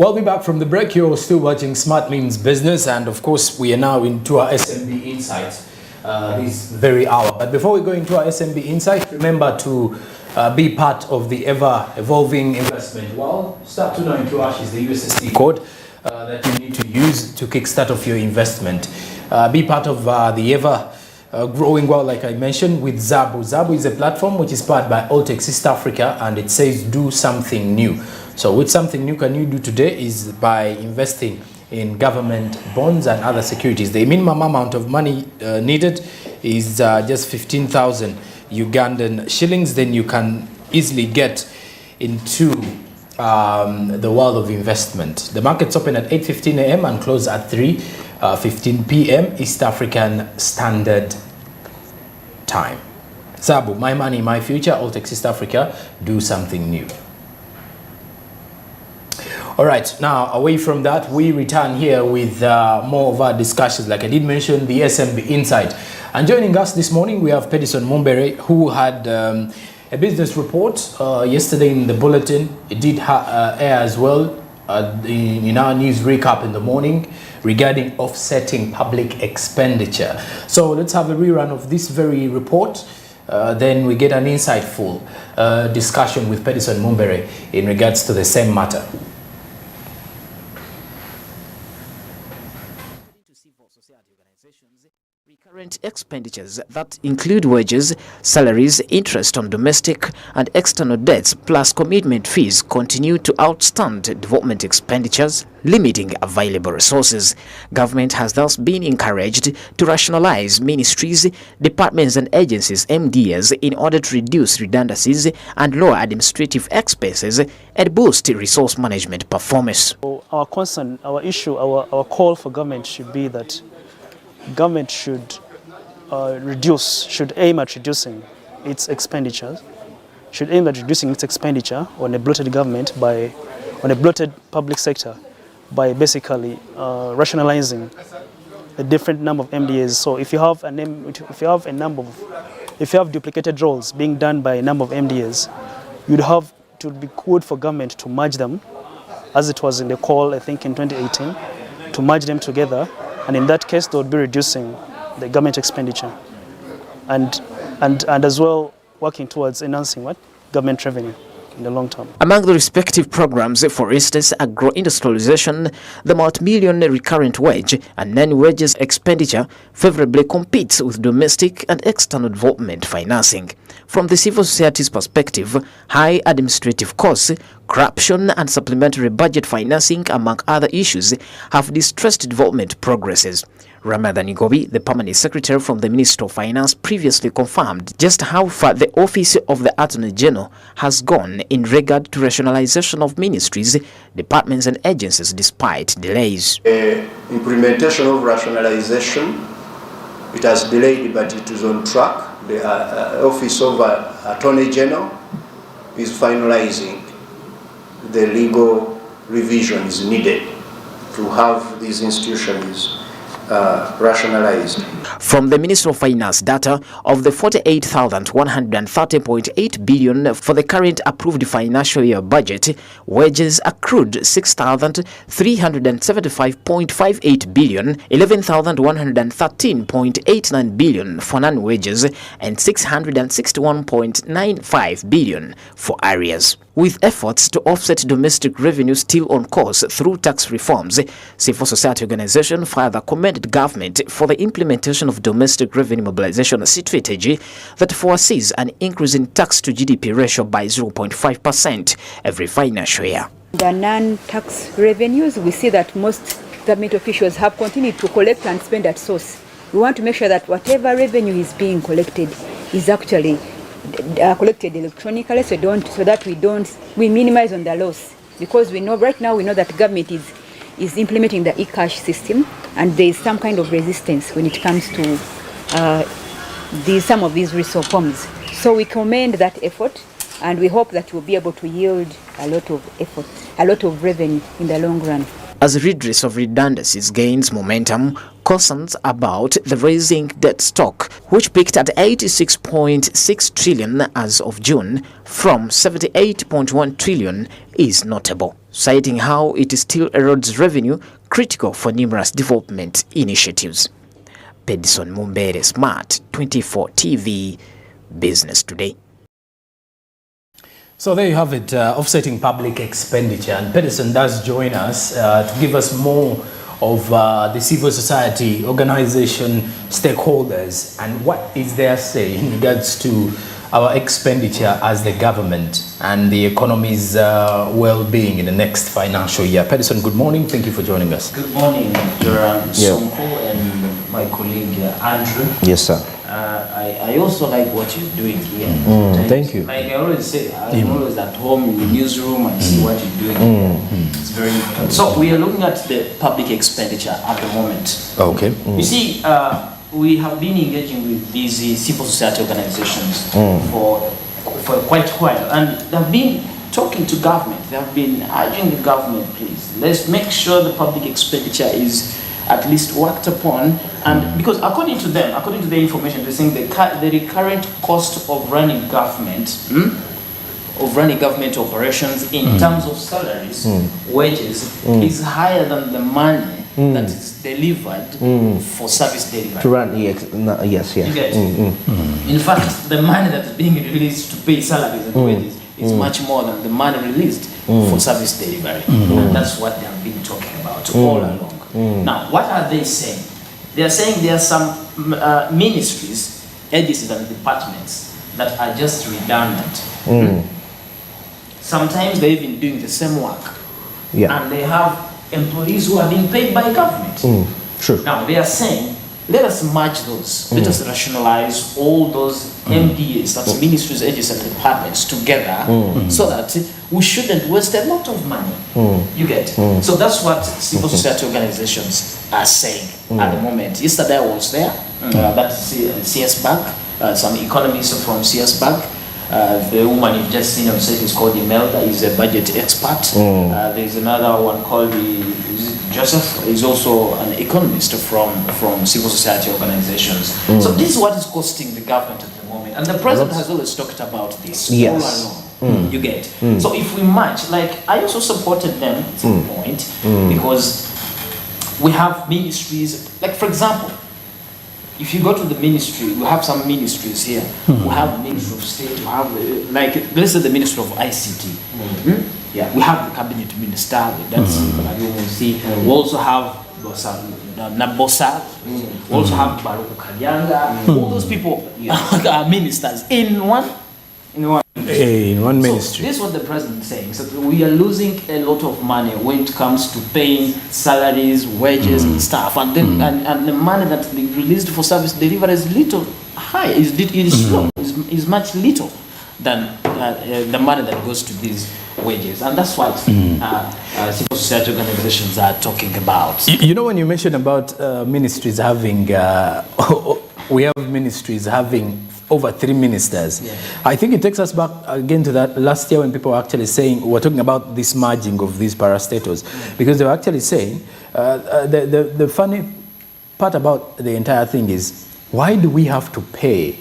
Welcome back from the break. You're still watching Smart Means Business, and of course we are now into our SMB Insights this very hour. But before we go into our SMB Insights, remember to be part of the ever-evolving investment world. Start292# is the USSD code that you need to use to kickstart off your investment. Be part of the ever-growing world, like I mentioned, with Zabu. Zabu is a platform which is powered by Alltech East Africa, and it says do something new. So with something new can you do today is by investing in government bonds and other securities. The minimum amount of money needed is just 15,000 Ugandan shillings. Then you can easily get into the world of investment. The markets open at 8:15 a.m. and close at 3:15 p.m. East African Standard Time. Zabu, my money, my future. Alltech East Africa, do something new. All right, now away from that, we return here with more of our discussions. Like I did mention, the SMB Insight. And joining us this morning, we have Pedison Mumbere, who had a business report yesterday in the bulletin. It did air as well in our news recap in the morning regarding offsetting public expenditure. So let's have a rerun of this very report. Then we get an insightful discussion with Pedison Mumbere in regards to the same matter. Recurrent expenditures that include wages, salaries, interest on domestic and external debts, plus commitment fees continue to outstand development expenditures, limiting available resources. Government has thus been encouraged to rationalize ministries, departments and agencies (MDAs) in order to reduce redundancies and lower administrative expenses and boost resource management performance. Our concern, our issue, our call for government should be that government should aim at reducing its expenditures, on a bloated government on a bloated public sector by basically rationalizing a different number of MDAs. So if you have duplicated roles being done by a number of MDAs, it would be good for government to merge them, as it was in the call, I think in 2018, to merge them together. And in that case, they would be reducing the government expenditure and as well working towards enhancing government revenue in the long term. Among the respective programs, for instance, agro-industrialization, the multi-million recurrent wage and non-wages expenditure favorably competes with domestic and external development financing. From the civil society's perspective, high administrative costs, corruption and supplementary budget financing, among other issues, have distressed development progresses. Ramadan Igobi, the permanent secretary from the Ministry of Finance, previously confirmed just how far the Office of the Attorney General has gone in regard to rationalization of ministries, departments and agencies despite delays. Implementation of rationalization, it has delayed, but it is on track. The Office of Attorney General is finalizing the legal revisions needed to have these institutions rationalized. From the Ministry of Finance data, of the 48,130.8 billion for the current approved financial year budget, wages accrued 6,375.58 billion, 11,113.89 billion for non-wages, and 661.95 billion for arrears. With efforts to offset domestic revenue still on course through tax reforms, civil society organization further commended government for the implementation of domestic revenue mobilization strategy that foresees an increase in tax to GDP ratio by 0.5% every financial year. The non-tax revenues, we see that most government officials have continued to collect and spend at source. We want to make sure that whatever revenue is being collected is actually collected electronically, so that we minimize on the loss, because right now we know that government is implementing the e-cash system, and there is some kind of resistance when it comes to some of these reforms. So we commend that effort, and we hope that we'll be able to yield a lot of revenue in the long run. As redress of redundancies gains momentum, concerns about the rising debt stock, which peaked at 86.6 trillion as of June from 78.1 trillion, is notable, citing how it still erodes revenue critical for numerous development initiatives. Pedison Mumbere, Smart24 TV, Business Today. So there you have it, offsetting public expenditure. And Pedison does join us to give us more of the civil society, organization, stakeholders, and what is their say in regards to our expenditure as the government and the economy's well-being in the next financial year. Pedison, good morning. Thank you for joining us. Good morning, Joram Sonko and my colleague Andrew. Yes, sir. I also like what you're doing here. Thank you. Like I always say, I'm always at home in the newsroom and see what you're doing here. It's very important. So we are looking at the public expenditure at the moment. Okay. You see, we have been engaging with these civil society organizations for quite a while, and they've been talking to government. They have been urging the government, please, let's make sure the public expenditure is at least worked upon. And because according to them, according to the information, they're saying the recurrent cost of running government, operations in terms of salaries, wages, is higher than the money that is delivered for service delivery. To run, yes. You get In fact, the money that is being released to pay salaries and wages is much more than the money released for service delivery. And that's what they have been talking about all along. Now, what are they saying? They are saying there are some ministries, agencies and departments that are just redundant. Sometimes they're even doing the same work. And they have employees who are being paid by government. Sure. Now, they are saying, let us merge those. Let us rationalize all those MDAs, that's ministries, agencies, and departments together, so that we shouldn't waste a lot of money. You get? So that's what civil society organizations are saying at the moment. Yesterday I was there. That's CS Bank. Some economists from CS Bank. The woman you've just seen on set is called Imelda. He's a budget expert. There's another one called Joseph. He's also an economist from civil society organizations. So this is what is costing the government at the moment. And the president has always talked about this all along. You get? So if we match, like I also supported them at some point because we have ministries, like for example, if you go to the ministry, we have some ministries here. We have the Ministry of State, we have, like, let's say the Ministry of ICT. Yeah, we have the Cabinet Minister, that's we also have Nabosa, we also have Baruku Kanyanga. All those people are ministers in one ministry. So this is what the president is saying. So we are losing a lot of money when it comes to paying salaries, wages, and stuff. And then and the money that they released for service delivery is little high. Is slow. Is much little than the money that goes to these wages. And that's what civil society organizations are talking about. You know, when you mentioned about ministries having, we have ministries having over 3 ministers. I think it takes us back again to that last year when people were actually saying, we're talking about this merging of these parastatals, because they were actually saying, the funny part about the entire thing is, why do we have to pay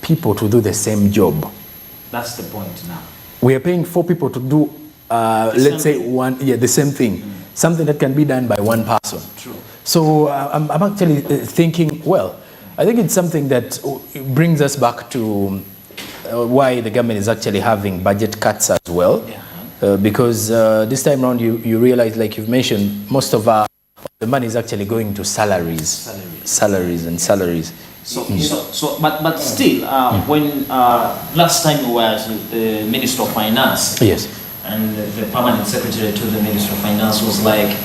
people to do the same job? That's the point now. We are paying 4 people to do, let's say, the same thing. Something that can be done by one person. True. So I'm actually thinking, well, I think it's something that brings us back to why the government is actually having budget cuts as well. Because this time around you realize, like you've mentioned, most of the money is actually going to salaries. Salaries. But still, when last time we were at the Minister of Finance, and the permanent secretary to the Minister of Finance was like,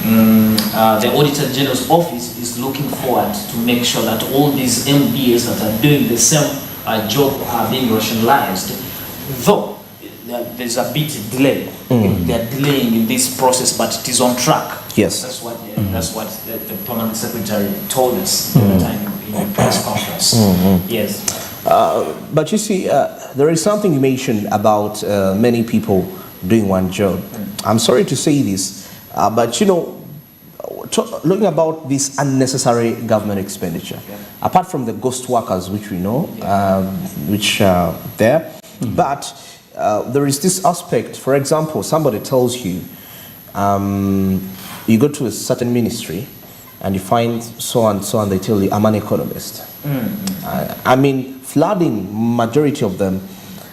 the Auditor General's office is looking forward to make sure that all these MBAs that are doing the same job are being rationalized, though there's a bit of delay. They're delaying in this process, but it is on track. That's what the permanent secretary told us at the time in the press conference. But you see, there is something you mentioned about many people doing one job. I'm sorry to say this. But you know, looking about this unnecessary government expenditure, apart from the ghost workers, which we know, which are there, but there is this aspect. For example, somebody tells you, you go to a certain ministry and you find so and so, and they tell you, I'm an economist. I mean, flooding majority of them,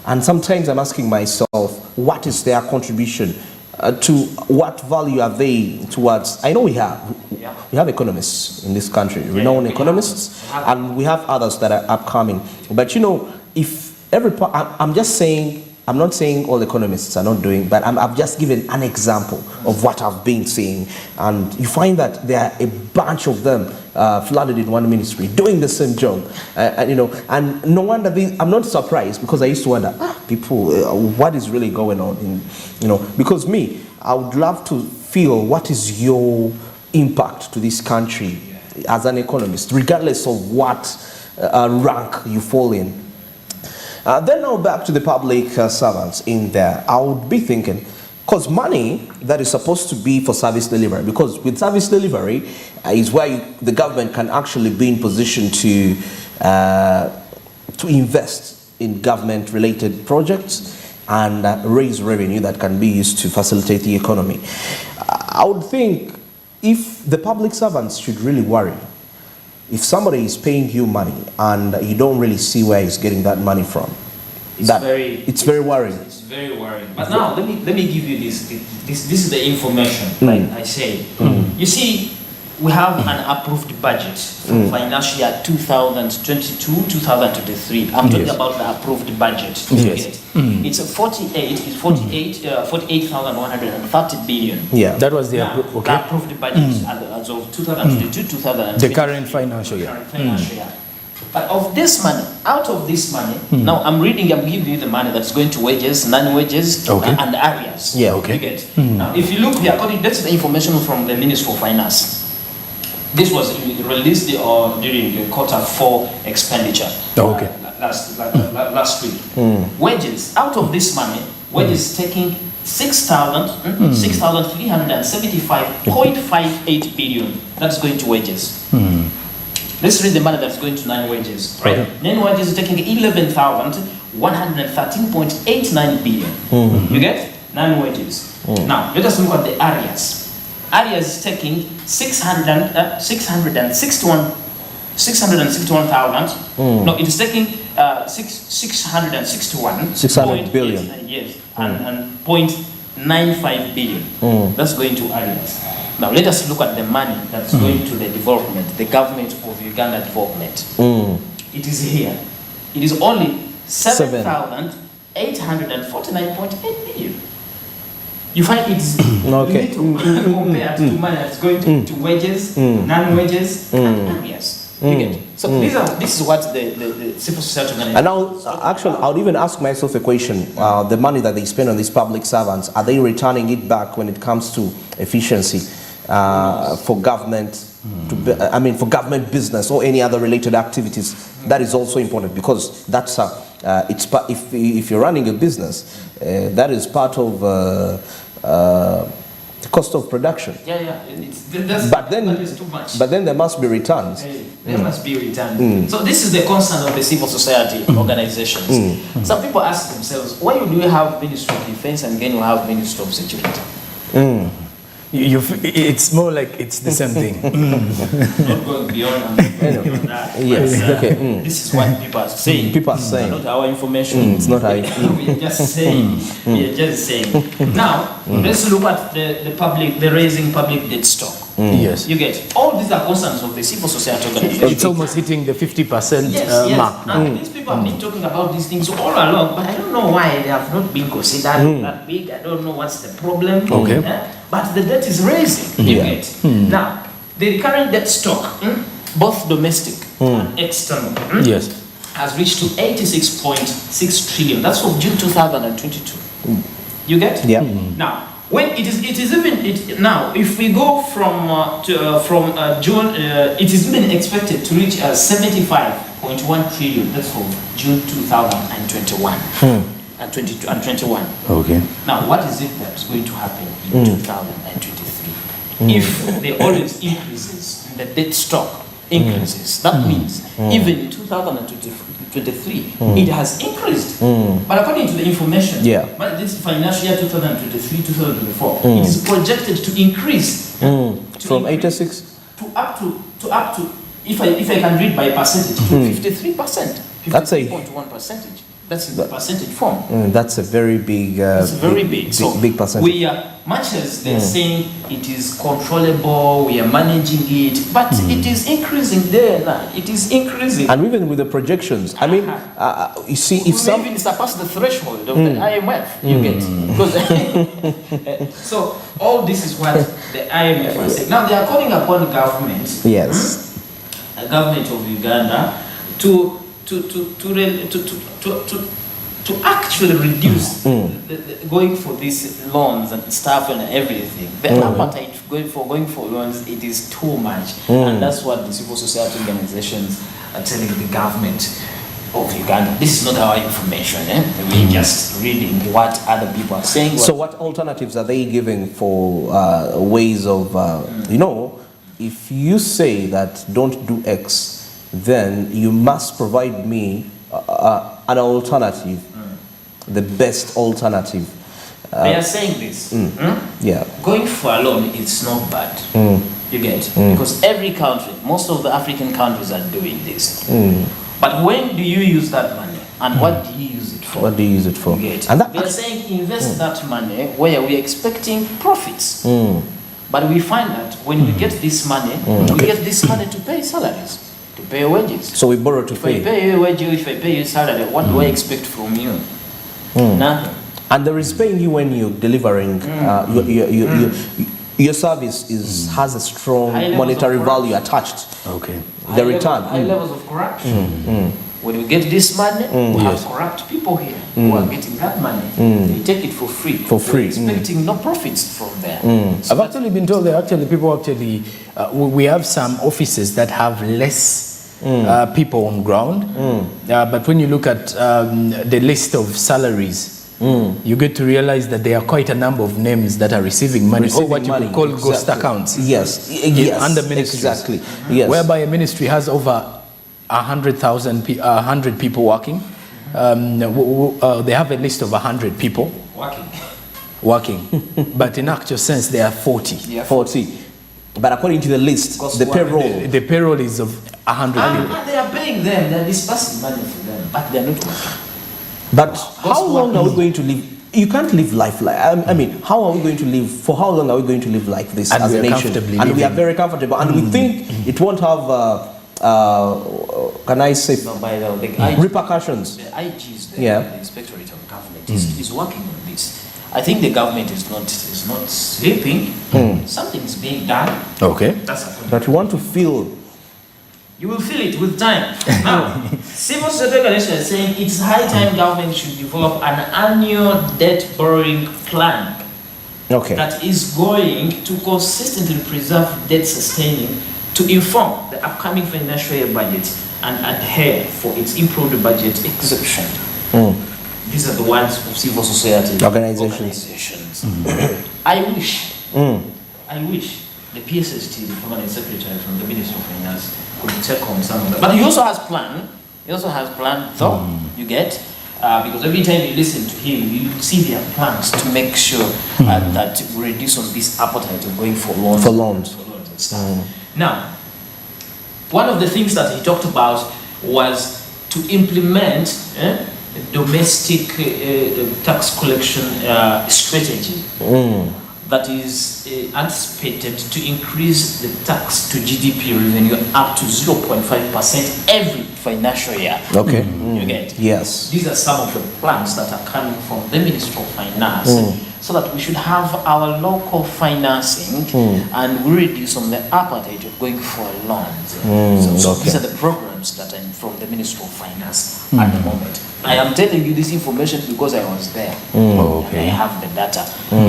and sometimes I'm asking myself, what is their contribution to what value are they towards? I know we have economists in this country, renowned economists, and we have others that are upcoming. But you know, if I'm just saying, I'm not saying all economists are not doing, but I've just given an example of what I've been seeing, and you find that there are a bunch of them flooded in one ministry doing the same job, and you know, and no wonder I'm not surprised, because I used to wonder, people, what is really going on in, you know, because I would love to feel what is your impact to this country as an economist, regardless of what rank you fall in. Then now back to the public servants in there. I would be thinking, because money that is supposed to be for service delivery, because with service delivery is where the government can actually be in position to invest in government-related projects and raise revenue that can be used to facilitate the economy. I would think if the public servants should really worry, if somebody is paying you money and you don't really see where he's getting that money from, it's very worrying. It's very worrying. But now let me give you this. This is the information. Like I say, you see, we have an approved budget for financial year 2022-2023. I'm talking about the approved budget. Yes. It's 48,130 billion. Yeah, that was the the approved budget as of 2022-2023. The current financial year. But of this money, out of this money, now I'm giving you the money that's going to wages, non-wages, and areas. Yeah, okay. You get? Now, if you look here, that's the information from the Ministry of Finance. This was released during the quarter 4 expenditure. Last week. Wages, out of this money, wages taking 6,375.58 billion. That's going to wages. Let's read the money that's going to non-wages. Right? Non-wages is taking 11,113.89 billion. You get? Non-wages. Now, let us look at the areas. Areas is taking 661,000. No, it is taking 600 billion. Yes, and 0.95 billion. That's going to areas. Now let us look at the money that's going to the development, the government of Uganda development. It is here. It is only 7,849.8 billion. You find it's compared to money that's going to wages, non-wages, and areas. You get? So this is what the civil society organization. And now, actually, I would even ask myself a question: the money that they spend on these public servants, are they returning it back when it comes to efficiency for government? For government business or any other related activities? That is also important, because that's if you're running a business, that is part of the cost of production. But then there must be returns. There must be returns. So this is the concern of the civil society organizations. Some people ask themselves, why do we have Ministry of Defense and then we have Ministry of Security? It's more like it's the same thing. Not going beyond that. Yes. Okay. This is what people are saying. People are saying. Not our information. It's not our. We're just saying. We're just saying. Now, let's look at the raising public debt stock. Yes. You get? All these are concerns of the civil society organization. It's almost hitting the 50% mark. And these people have been talking about these things all along, but I don't know why they have not been considered that big. I don't know what's the problem. But the debt is rising. You get? Now, the current debt stock, both domestic and external, has reached to 86.6 trillion. That's for June 2022. You get? Yeah. Now, when it is even now, if we go from June, it is even expected to reach 75.1 trillion. That's for June 2021 and 21. Okay. Now, what is it that's going to happen in 2023? if there always increases, the debt stock increases, that means even in 2023, it has increased. But according to the information, but this financial year 2023-2024, it is projected to increase from 86 to up to if I can read by percentage to 53%. That's a 50.1%. That's in the percentage form. That's a very big. It's very big. So big percentage. we are, much as they're saying it is controllable, we are managing it, but it is increasing there now. It is increasing. And even with the projections, I mean, you see, if we even surpass the threshold of the IMF, you get. Because so all this is what the IMF is saying. Now they are calling upon the government. Yes. The government of Uganda to actually reduce going for these loans and stuff and everything. The appetite going for loans, it is too much, and that's what the civil society organizations are telling the government of Uganda. This is not our information. We're just reading what other people are saying. So what alternatives are they giving for ways of, you know, if you say that don't do X, then you must provide me an alternative, the best alternative. They are saying this. Yeah. Going for a loan is not bad. You get? Because every country, most of the African countries are doing this. But when do you use that money? And what do you use it for? What do you use it for? You get? And that they are saying invest that money where we are expecting profits. But we find that when we get this money, we get this money to pay salaries, to pay wages. So we borrow to pay. If I pay you wages, if I pay you salary, what do I expect from you? Nothing. And there is paying you when you're delivering. Your service has a strong monetary value attached. Okay. The return. High levels of corruption. When we get this money, we have corrupt people here who are getting that money. They take it for free. For free. We're expecting no profits from there. I've actually been told that people we have some offices that have less people on ground. But when you look at the list of salaries, you get to realize that there are quite a number of names that are receiving money, or what you could call ghost accounts. Yes. Under ministries. Exactly. Yes. Whereby a ministry has over 100 people working. They have a list of 100 people working. But in actual sense, there are 40. Yeah. 40. But according to the list, the payroll is of 100 people. They are paying them, they are disbursing money for them, but they are not working. But how long are we going to live? You can't live life like, I mean, how are we going to live? For how long are we going to live like this as a nation? And we are very comfortable. And we think it won't have, can I say, repercussions? The IGs, the Inspectorate of Government, is working on this. I think the government is not sleeping. Something is being done. Okay. But we want to feel. You will feel it with time. Now, civil society organizations are saying it's high time government should develop an annual debt borrowing plan that is going to consistently preserve debt sustaining to inform the upcoming financial year budget and adhere for its improved budget execution. These are the ones of civil society organizations. I wish the PSST, the permanent secretary from the Ministry of Finance, could take on some of that. But he also has plan. Though, you get, because every time you listen to him, you see their plans to make sure that we reduce on this appetite of going for loans. And stuff. Now, one of the things that he talked about was to implement a domestic tax collection strategy that is anticipated to increase the tax to GDP revenue up to 0.5% every financial year. Okay. You get? Yes. These are some of the plans that are coming from the Ministry of Finance, so that we should have our local financing and we reduce on the appetite of going for loans. So these are the programs that are from the Ministry of Finance at the moment. I am telling you this information because I was there. And I have the data.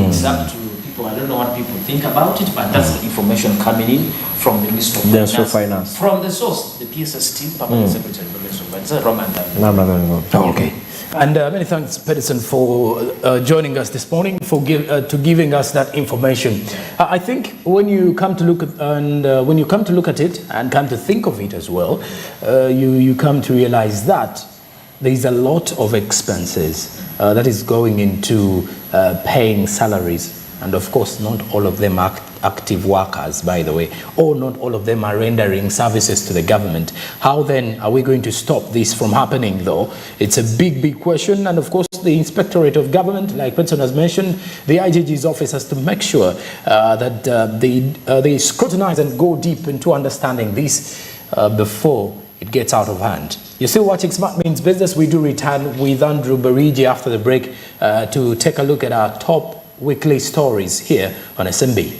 It's up to people. I don't know what people think about it, but that's the information coming in from the Ministry of Finance. From the source, the PSST, Permanent Secretary of the Ministry of Finance, Roman. Okay. And many thanks, Pedersen, for joining us this morning, for giving us that information. I think when you come to look at it and come to think of it as well, you come to realize that there is a lot of expenses that is going into paying salaries. And of course, not all of them are active workers, by the way, or not all of them are rendering services to the government. How then are we going to stop this from happening, though? It's a big question. And of course, the Inspectorate of Government, like Benson has mentioned, the IGG's office has to make sure that they scrutinize and go deep into understanding this before it gets out of hand. You're still watching Smart Means Business. We do return with Andrew Barigi after the break to take a look at our top weekly stories here on SMB.